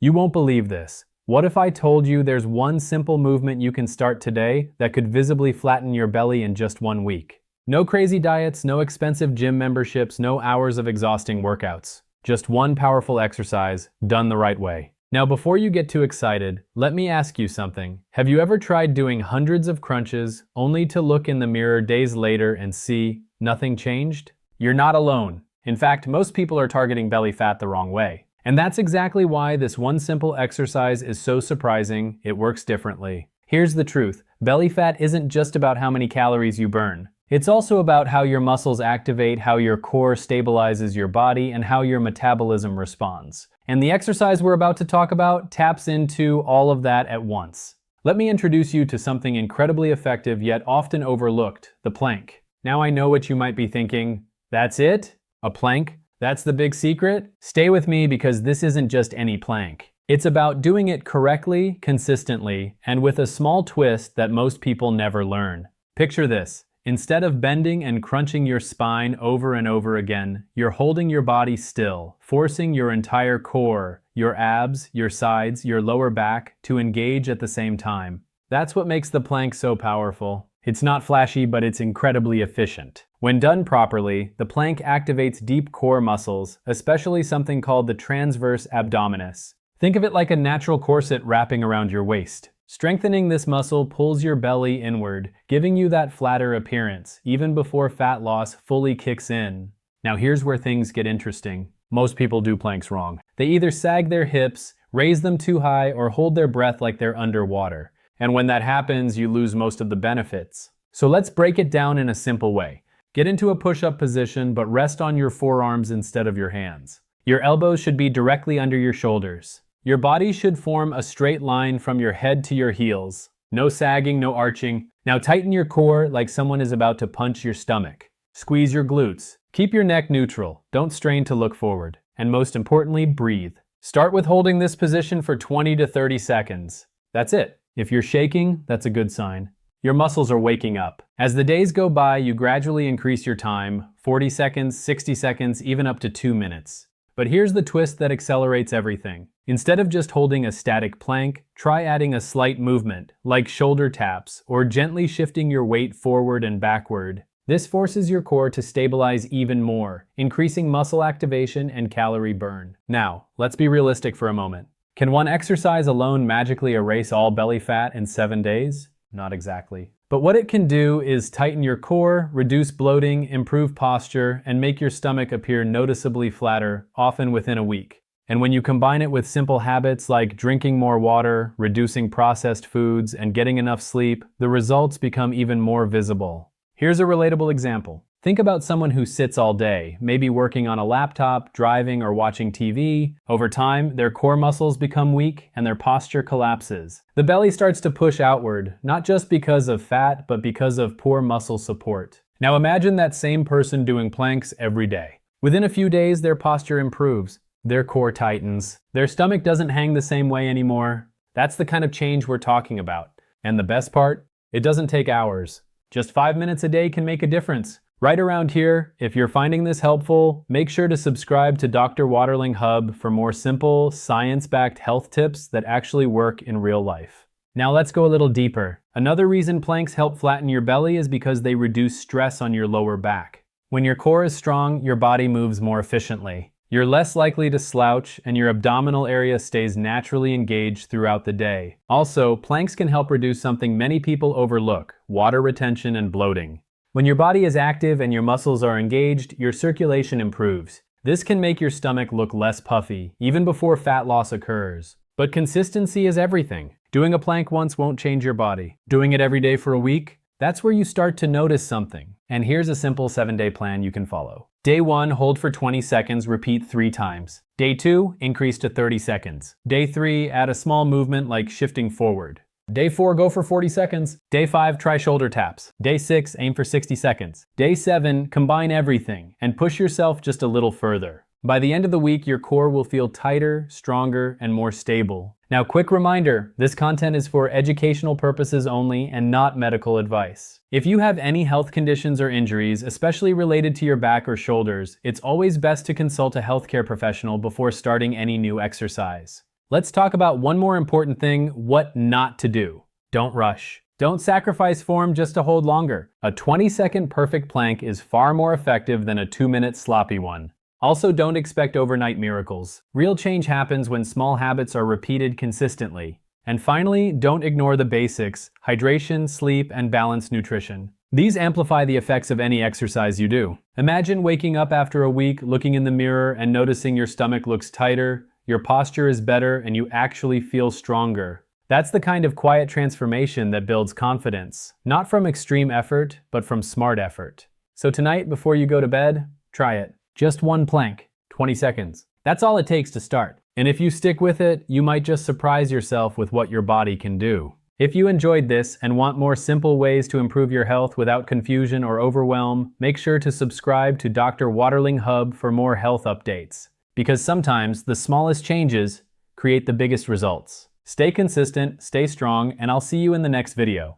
You won't believe this. What if I told you there's one simple movement you can start today that could visibly flatten your belly in just 1 week? No crazy diets, no expensive gym memberships, no hours of exhausting workouts. Just one powerful exercise, done the right way. Now, before you get too excited, let me ask you something. Have you ever tried doing hundreds of crunches only to look in the mirror days later and see nothing changed? You're not alone. In fact, most people are targeting belly fat the wrong way. And that's exactly why this one simple exercise is so surprising. It works differently. Here's the truth. Belly fat isn't just about how many calories you burn. It's also about how your muscles activate, how your core stabilizes your body, and how your metabolism responds. And the exercise we're about to talk about taps into all of that at once. Let me introduce you to something incredibly effective yet often overlooked, the plank. Now I know what you might be thinking. That's it? A plank? That's the big secret? Stay with me because this isn't just any plank. It's about doing it correctly, consistently, and with a small twist that most people never learn. Picture this. Instead of bending and crunching your spine over and over again, you're holding your body still, forcing your entire core, your abs, your sides, your lower back to engage at the same time. That's what makes the plank so powerful. It's not flashy, but it's incredibly efficient. When done properly, the plank activates deep core muscles, especially something called the transverse abdominis. Think of it like a natural corset wrapping around your waist. Strengthening this muscle pulls your belly inward, giving you that flatter appearance, even before fat loss fully kicks in. Now here's where things get interesting. Most people do planks wrong. They either sag their hips, raise them too high, or hold their breath like they're underwater. And when that happens, you lose most of the benefits. So let's break it down in a simple way. Get into a push-up position, but rest on your forearms instead of your hands. Your elbows should be directly under your shoulders. Your body should form a straight line from your head to your heels. No sagging, no arching. Now tighten your core like someone is about to punch your stomach. Squeeze your glutes. Keep your neck neutral. Don't strain to look forward. And most importantly, breathe. Start with holding this position for 20 to 30 seconds. That's it. If you're shaking, that's a good sign. Your muscles are waking up. As the days go by, you gradually increase your time, 40 seconds, 60 seconds, even up to 2 minutes. But here's the twist that accelerates everything. Instead of just holding a static plank, try adding a slight movement, like shoulder taps, or gently shifting your weight forward and backward. This forces your core to stabilize even more, increasing muscle activation and calorie burn. Now, let's be realistic for a moment. Can one exercise alone magically erase all belly fat in 7 days? Not exactly. But what it can do is tighten your core, reduce bloating, improve posture, and make your stomach appear noticeably flatter, often within a week. And when you combine it with simple habits like drinking more water, reducing processed foods, and getting enough sleep, the results become even more visible. Here's a relatable example. Think about someone who sits all day, maybe working on a laptop, driving, or watching TV. Over time, their core muscles become weak and their posture collapses. The belly starts to push outward, not just because of fat, but because of poor muscle support. Now imagine that same person doing planks every day. Within a few days, their posture improves. Their core tightens. Their stomach doesn't hang the same way anymore. That's the kind of change we're talking about. And the best part? It doesn't take hours. Just 5 minutes a day can make a difference. Right around here, if you're finding this helpful, make sure to subscribe to Dr. Waterling Hub for more simple, science-backed health tips that actually work in real life. Now let's go a little deeper. Another reason planks help flatten your belly is because they reduce stress on your lower back. When your core is strong, your body moves more efficiently. You're less likely to slouch, and your abdominal area stays naturally engaged throughout the day. Also, planks can help reduce something many people overlook: water retention and bloating. When your body is active and your muscles are engaged, your circulation improves. This can make your stomach look less puffy, even before fat loss occurs. But consistency is everything. Doing a plank once won't change your body. Doing it every day for a week? That's where you start to notice something. And here's a simple 7-day plan you can follow. Day 1, hold for 20 seconds, repeat 3 times. Day 2, increase to 30 seconds. Day 3, add a small movement like shifting forward. Day 4, go for 40 seconds. Day 5, try shoulder taps. Day 6, aim for 60 seconds. Day 7, combine everything and push yourself just a little further. By the end of the week, your core will feel tighter, stronger, and more stable. Now, quick reminder, this content is for educational purposes only and not medical advice. If you have any health conditions or injuries, especially related to your back or shoulders, it's always best to consult a healthcare professional before starting any new exercise. Let's talk about one more important thing: what not to do. Don't rush. Don't sacrifice form just to hold longer. A 20-second perfect plank is far more effective than a 2-minute sloppy one. Also, don't expect overnight miracles. Real change happens when small habits are repeated consistently. And finally, don't ignore the basics: hydration, sleep, and balanced nutrition. These amplify the effects of any exercise you do. Imagine waking up after a week, looking in the mirror, and noticing your stomach looks tighter, your posture is better, and you actually feel stronger. That's the kind of quiet transformation that builds confidence. Not from extreme effort, but from smart effort. So tonight, before you go to bed, try it. Just one plank, 20 seconds. That's all it takes to start. And if you stick with it, you might just surprise yourself with what your body can do. If you enjoyed this and want more simple ways to improve your health without confusion or overwhelm, make sure to subscribe to Dr. Waterling Hub for more health updates. Because sometimes the smallest changes create the biggest results. Stay consistent, stay strong, and I'll see you in the next video.